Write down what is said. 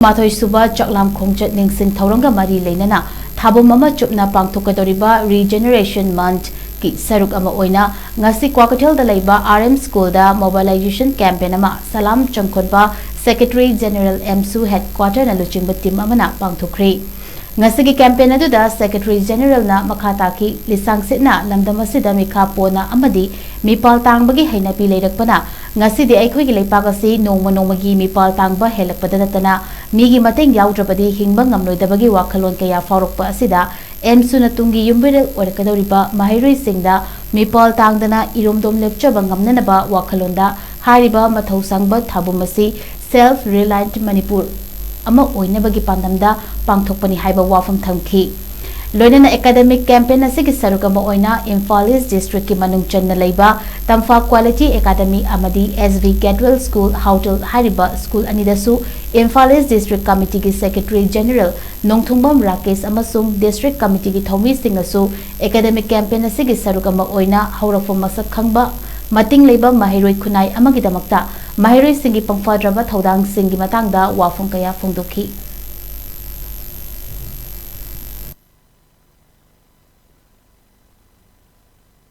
MATHOU Suba Chaklam Khongchat Ningsing Thouram Mari Leinana Thabum Mama Chupna Pangthok KADOURIBA Regeneration Month ki SARUK ama OINA NGASI KWAKEITHEL da LEIBA RM School da Mobilization Campaign ama SALAM CHANGKHONBA Secretary General Amsu Headquarter na LUCHINGBA team amana PANGTHOKHRE Ngasigi campaign adu da Secretary General na makhata ki lisang sitna lamdam asida mikha pona amadi mipal tangbagi hainapi leirakpana ngasidi aikhoi gi leipak asi nongmagi mipal tangba helakpada natana migi mateng yaudrabadi hingba ngamnoidabagi wakhalon kaya faurokpa asida Amsu na tungi yumbire orakadauriba mahairoi singda mipal tangdana iromdom lepchaba ngamnanaba wakhalonda hariba mathau sangba thabum asi self reliant manipur ama oina bagi pandamda pangthokpani haiba wafam thamki loinana academic campaign asigi SARUK ama oina Imphal East district ki manung channa leiba tamfa quality academy amadi SV Gadwell school hautel hariba school anidasu Imphal East district committee ki secretary general nongthungbam Rakesh amasung district committee ki thomi singasu academic campaign asigi SARUK ama oina haurafom masak khangba mating leiba mahiroi khunai amagi damakta mahiroi singi pangfadraba thodang singi matangda wafong kaya phongdokhi